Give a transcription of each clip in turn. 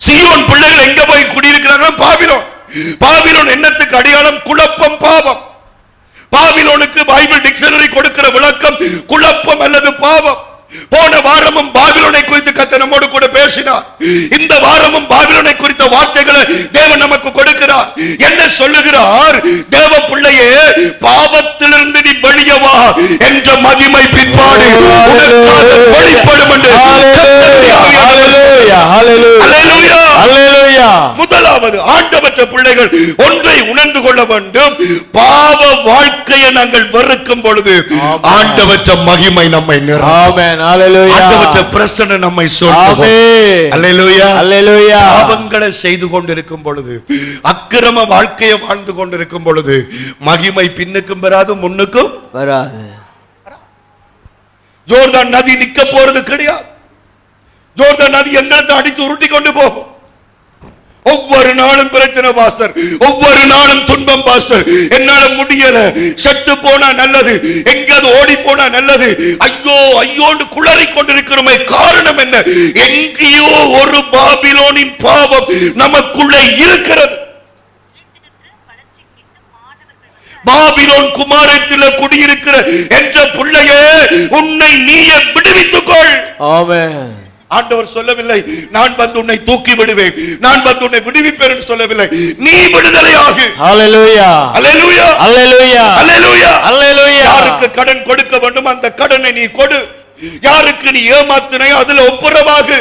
சீயோன் பிள்ளைகள் எங்க போய் குடியிருக்கிறாங்க? பாபிலோன். பாபிலோன் என்னத்துக்கு அடையாளம்? குழப்பம், பாவம். பாபிலோனுக்கு பைபிள் டிக்ஷனரி கொடுக்கிற விளக்கம் குழப்பம் அல்லது பாவம். போன வாரமும் பாபிலோனை குறித்து கர்த்தர் நம்மோடு கூட பேசினார். இந்த வாரமும் பாபிலோனை குறித்த வார்த்தைகளை தேவன் நமக்கு கொடுக்கிறார். என்ன சொல்லுகிறார்? தேவ பிள்ளையே, பாவத்திலிருந்து நீ வெளியே வா என்ற மகிமை பிற்பாடு உனக்காக வெளிப்படும் என்று முதலாவது ஆண்டவற்ற பிள்ளைகள் ஒன்றை உணர்ந்து கொள்ள வேண்டும். பாவ வாழ்க்கையை நாங்கள் வெறுக்கும் பொழுது ஆண்டவற்ற மகிமை நம்மை நிரப்பும். ஆண்டவற்ற பிரசன்னம் நம்மை சூழ்ந்து பாவங்களை செய்து கொண்டிருக்கும் பொழுது, அக்கிரம வாழ்க்கையை வாழ்ந்து கொண்டிருக்கும் பொழுது மகிமை பின்னுக்கும் வராது, முன்னுக்கும் வராது. ஜோர்தான் நதி நிக்க போறது கிடையாது. ஜோர்தான் நதி எங்களை அடித்து உருட்டி கொண்டு போகும். ஒவ்வொரு நாளும் பிரச்சனை பாஸ்டர், ஒவ்வொரு நாளும் துன்பம் பாஸ்டர், என்னால முடியல, செத்து போனா நல்லது, எங்கேயாவது ஓடி போனா நல்லது, ஐயோ ஐயோன்னு குளறி கொண்டிருக்கிறோமே. காரணம் என்ன? எங்கேயோ ஒரு பாபிலோனின் பாவம் நமக்குள்ளே இருக்கிறது. பாபிலோன் குமாரத்தில் குடியிருக்கிற என்ற பிள்ளையே, உன்னை நீயே விடுவித்துக்கொள். ஆமென். ஆண்டவர் சொல்லவில்லை நான் வந்து உன்னை தூக்கி விடுவேன், நான் வந்து உன்னை விடுவிப்பேன் என்று சொல்லவில்லை. நீ விடுதலையாகு. ஹல்லேலூயா, ஹல்லேலூயா, ஹல்லேலூயா, ஹல்லேலூயா, ஹல்லேலூயா. யாருக்கு கடன் கொடுக்க வேண்டும் அந்த கடனை நீ கொடு. யாருக்கு நீ ஏமாத்தினையோ அதுல ஒப்புரவாகு.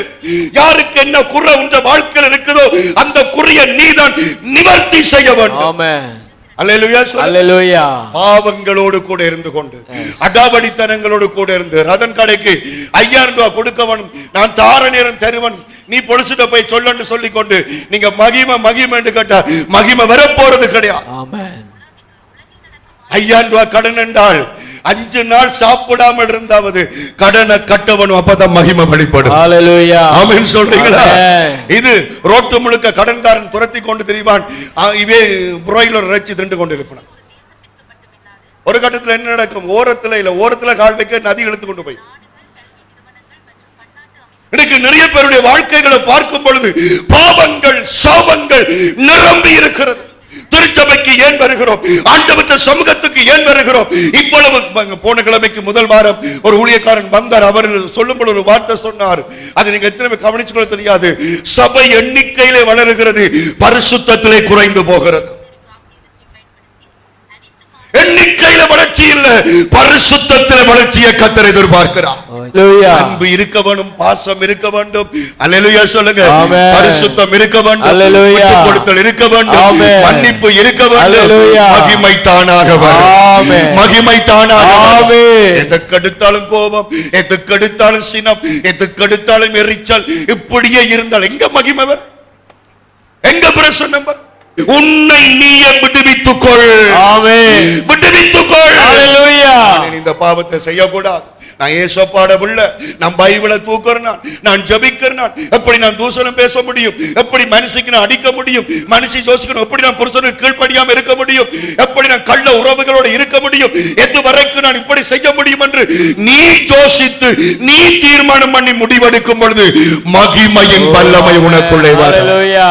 யாருக்கு என்ன குறை உன்ற வாழ்க்கையில் இருக்குதோ அந்த குறையை நீதான் நிவர்த்தி செய்ய வேண்டும். ஆமென். அல்லேலூயா, அல்லேலூயா. பாவங்களோடு கூட இருந்து கொண்டு, அடாவடித்தனங்களோடு கூட இருந்து, ரதன் கடைக்கு 5000 ரூபாய் கொடுக்கவனும் நான் தார நேரம் தருவன், நீ பொலிசிட்ட போய் சொல்லன்னு சொல்லி கொண்டு நீங்க மகிமை மகிமை என்று கேட்டா மகிமை வரப்போறது கிடையாது. ஆமென். 5000 ரூபாய் கடன் என்றால் 5 நாள் சாப்பிடாமல் இருந்தாவது கடனை கட்டவனும், அப்பதான் மகிமை வெளிப்படும். ஹல்லேலூயா, ஆமென் சொல்றீங்களா? இது ரோட்டு முழுக்க கடன்காரன் துரத்தி கொண்டு திரிவான், இவே புரோயிலர் இறைச்சி தின்று கொண்டு இருப்பான். ஒரு கட்டத்தில் என்ன நடக்கும்? ஓரத்துல கால் வைக்க நதி இழுத்து கொண்டு போய். இன்னைக்கு நிறைய பேருடைய வாழ்க்கைகளை பார்க்கும் பொழுது பாவங்கள், சாபங்கள் நிரம்பி இருக்கிறது. திருச்சபைக்கு ஏன் வருகிறோம்? ஆண்டவருடைய சமூகத்துக்கு ஏன் வருகிறோம்? இவ்வளவு போன கிழமைக்கு முதல் வாரம் ஒரு ஊழியக்காரன் வந்தார். அவர் சொல்லும்போது ஒரு வார்த்தை சொன்னார், அது நீங்க எத்தனை கவனிச்சு கொள்ள தெரியாது. சபை எண்ணிக்கையிலே வளருகிறது, பரிசுத்தத்திலே குறைந்து போகிறது. எண்ணிக்கையில வளர்ச்சி இல்ல, பரிசுத்தத்திலே வளர்ச்சியை கர்த்தர் எதிர்பார்க்கிறார். அன்பு இருக்க வேண்டும், பாசம் இருக்க வேண்டும். அல்லேலூயா சொல்லுங்க. பரிசுத்தம் இருக்க வேண்டும், விட்டுக் கொடுத்தல் இருக்க வேண்டும், மன்னிப்பு இருக்க வேண்டும். மகிமை தானாக வரும், மகிமை தானாக வரும். எதுக்கெடுத்தாலும் கோபம், எதுக்கெடுத்தாலும் சினம், எதுக்கெடுத்தாலும் எரிச்சல், இப்படியே இருந்தால் எங்க மகிமை வரும்? எங்க பிரசன்னம் வரும்? உன்னை நீயே விடுவித்துக்கொள். ஆமென். விடுவித்துக்கொள். ஹல்லேலூயா. இந்த பாவத்தை செய்யக்கூடாது. நான் ஏசப்பாட உள்ள, நான் பைபிளை தூக்குறேன், நான் ஜெபிக்கிறேன், எப்படி நான் தூஷணம் பேச முடியும்? எப்படி மனுஷிக்கு நான் அடிக்க முடியும்? மனுஷி யோசிக்கணும், எப்படி நான் புருஷனுக்கு கீழ்ப்படியாம இருக்க முடியும்? எப்படி நான் கள்ள உறவுகளோடு இருக்க முடியும்? எது வரைக்கும் நான் இப்படி செய்ய முடியும் என்று நீ யோசித்து நீ தீர்மானம் பண்ணி முடிவெடுக்கும் பொழுது மகிமையின் வல்லமை உனக்குள்ளே வரும். ஹல்லேலூயா,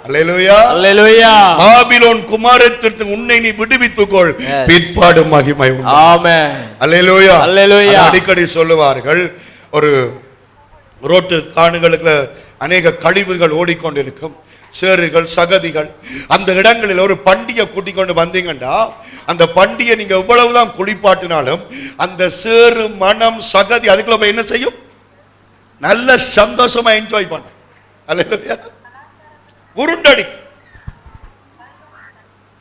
அல்லேலூயா, அல்லேலூயா. பாபிலோன் குமாரத்திற்கு உன்னை நீ விடுவித்துக்கொள், பிற்பாடு மகிமை உண்டு. ஆமென். அல்லேலூயா, அல்லேலூயா. அடிக்கடி சொல்லுவார்கள், ஒரு ரோட்டு காணுகளுக்கு அநேக கழிவுகள் ஓடிக்கொண்டிருக்கும், சேறுகள், சகதிகள். அந்த இடங்களில் ஒரு பண்டிகை கூட்டிக் கொண்டு வந்தீங்கன்னா அந்த பண்டிகை நீங்க எவ்வளவுதான் குளிப்பாட்டினாலும் அந்த சேறு, மனம், சகதி அதுக்குள்ள போய் என்ன செய்யும்? நல்ல சந்தோஷமா என்ஜாய் பண்ண. அல்லேலூயா. உருண்டடி.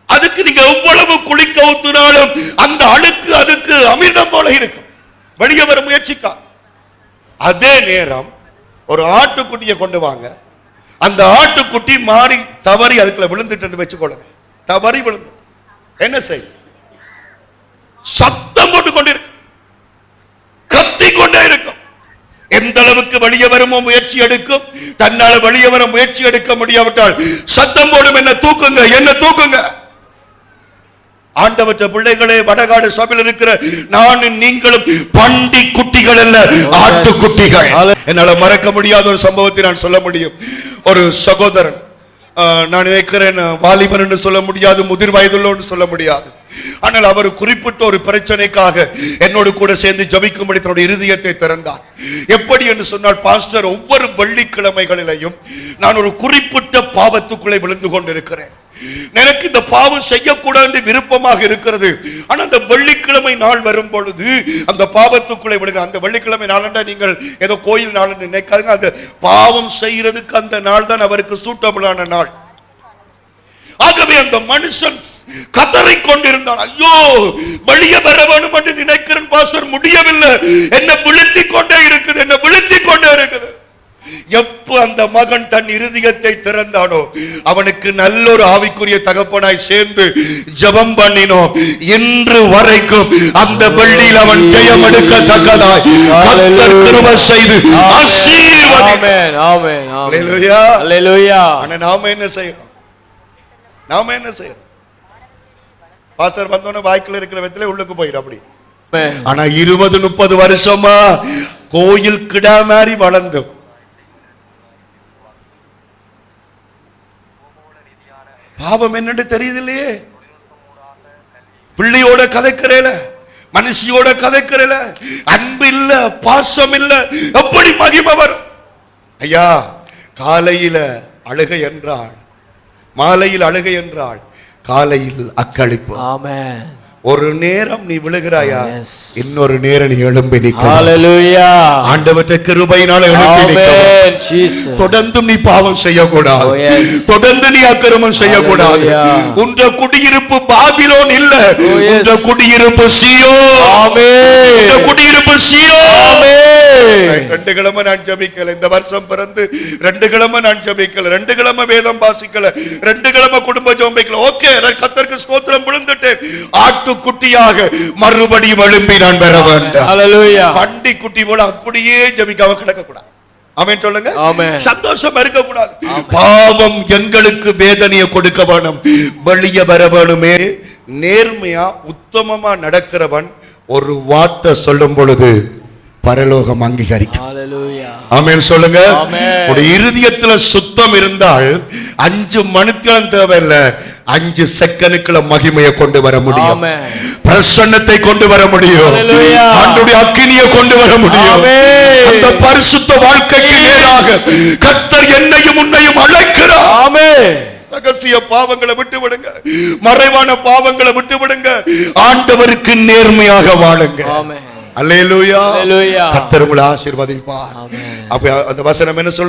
அதுக்கு நீங்க எவ்வளவு குளிக்க ஊத்தினாலும் அந்த அழுக்கு அதுக்கு அமிர்தம் போல இருக்கும், வெளியே வர முயற்சிக்கா. அதே நேரம் ஒரு ஆட்டுக்குட்டியை கொண்டு வாங்க, அந்த ஆட்டுக்குட்டி மாறி தவறி அதுக்குள்ள விழுந்துட்டு வச்சுக்கொள்ளுங்க. தவறி விழுந்து என்ன செய்யும்? சத்தம் போட்டு கொண்டிருக்கும், கத்தி கொண்டே இருக்கும். எந்த அளவுக்கு வெளியே வருமோ முயற்சி எடுக்கும். தன்னால வெளியே வர முயற்சி எடுக்க முடியாவிட்டால் சத்தம் போடும், என்ன தூக்குங்க, என்ன தூக்குங்க. ஆண்டவற்ற பிள்ளைகளே, வடகாடு சபையில் இருக்கிற நானும் நீங்களும் பண்டி குட்டிகள் அல்ல, ஆட்டு குட்டிகள். என்னால மறக்க முடியாத ஒரு சம்பவத்தை நான் சொல்ல முடியும். ஒரு சகோதரன், நான் நினைக்கிறேன் வாலிபன் என்று சொல்ல முடியாது, முதிர் வயதுள்ளன்னு சொல்ல முடியாது. ஆனால் அவர் குறிப்பிட்ட ஒரு பிரச்சனைக்காக என்னோடு கூட சேர்ந்து ஜபிக்கும்படி தன்னுடைய இருதயத்தை திறந்தார். எப்படி என்று சொன்னால், பாஸ்டர், ஒவ்வொரு வெள்ளிக்கிழமைகளிலையும் நான் ஒரு குறிப்பிட்ட பாவத்துக்குள்ளே விழுந்து கொண்டிருக்கிறேன். எனக்கு இந்த பாவம் செய்யக்கூடாது விருப்பமாக இருக்கிறது. ஆனா அந்த வெள்ளிக்கிழமை நாள் வரும் பொழுது அந்த பாவத்துக்குள்ளே விழுகிறேன். அந்த வெள்ளிக்கிழமை நாளண்டா நீங்கள் ஏதோ கோயில் நாள் நினைக்காதுங்க. அந்த பாவம் செய்யறதுக்கு அந்த நாள் தான் அவருக்கு சூட்டபிளான நாள். ஆகவே அந்த மனுஷன் கதறிக் கொண்டிருந்தான். ஐயோ, வெளியே வர வேணும் என்று நினைக்கிறேன் பாஸ்டர், முடியவில்லை, என்ன விழுத்திக் கொண்டே இருக்குது, என்ன விழுத்திக் கொண்டே இருக்குது. எப்ப அந்த மகன் தன் இருதயத்தை திறந்தானோ, அவனுக்கு நல்ல ஒரு ஆவிக்குரிய தகப்பனாய் சேர்ந்து ஜெபம் பண்ணினோம். இன்று வரைக்கும் அந்த வெள்ளியில் அவன் ஜெயம் எடுக்கத்தக்கதாய் கர்த்தர் கிருபை செய்து ஆசீர்வதித்தார். ஆமென், ஆமென், ஹல்லேலூயா, ஹல்லேலூயா. ஆனா நாம என்ன செய்யறோம்? நாம என்ன செய்யறோம்? பாஸ்டர் வந்தோன வாய்க்குள்ள இருக்கிற வெத்திலே உள்ளுக்கு போயிடும் அப்படி. ஆனா 20-30 வருஷமா கோயில் கிடா மாதிரி வளர்ந்தோம். பாவம் என்னன்னு தெரியுது இல்லையே. பிள்ளையோட கதைக்கிறேல, மனுஷியோட கதைக்கிறேல, அன்பு இல்ல, பாசம் இல்ல, எப்படி மகிமை வரும்? ஐயா, காலையில அழுகை என்றாள், மாலையில் அழுகை என்றாள், காலையில் அக்களிப்பு. ஆமென். ஒரு நேரம் நீ விழுகிறாயா, இன்னொரு நேரம் நீ எழும்பி நிற்க. ஹல்லேலூயா. ஆண்டவருடைய கிருபையினால எழும்பி நிற்க. ஆமென். ஜீசஸ். தொடர்ந்து நீ பாவம் செய்யக்கூடாது, தொடர்ந்து நீ அக்கிரமம் செய்யக்கூடாது. உன்ற குடியிருப்பு பாபிலோன் இல்ல, உன்ற குடியிருப்பு சீயோன். ஆமென். உன்ற குடியிருப்பு சீயோன். ஆமென். 2 கிழமை நான் ஜெபிக்கல, இந்த வருஷம் பிறந்து 2 கிழமை நான் ஜெபிக்கல, 2 கிழமை வேதம் வாசிக்கல, 2 கிழமை குடும்ப ஜெபம் வைக்கல. ஓகே, கர்த்தருக்கு ஸ்தோத்திரம், விழுந்துட்டேன். ஆட்டு குட்டியாக மறுபடியும் எழும்பி நான் பெற வேண்டும். ஹல்லேலூயா. பண்டி குட்டி போல அப்படியே ஜெபிக்காம கிடக்க கூடாது. ஆமென் சொல்லுங்க. ஆமென். சந்தோஷம் இருக்க கூடாது. பாவம் எங்களுக்கு வேதனையை கொடுக்க வேணும், வெளியே வர வேணுமே. நேர்மையா உத்தமமா நடக்கிறவன் ஒரு வார்த்தை சொல்லும் பொழுது பரலோகம் அங்கீகரிக்கும். ஹல்லேலூயா. ஆமென் சொல்லுங்க. உங்க இருதயத்துல சுத்தம் இருந்தால் 5 மணித்தியாலம் தேவையில்லை, 5 செகண்டுக்குள்ள மகிமையை கொண்டு வர முடியும், பிரசன்னத்தை கொண்டு வர முடியும், ஆண்டவருடைய அக்கினியை கொண்டு வர முடியும். அந்த பரிசுத்த வாழ்க்கைக்கு நேராக கர்த்தர் என்னையும் உன்னையும் அழைக்கிறார். ஆமென். ரகசிய பாவங்களை விட்டு விடுங்க, மறைவான பாவங்களை விட்டு விடுங்க, ஆண்டவருக்கு நேர்மையாக வாழுங்க. ஆமென். அல்லேலூயா. கர்த்தர் உங்களை ஆசீர்வதிப்பார். அப்ப அந்த வசனம் என்ன சொல்லுது?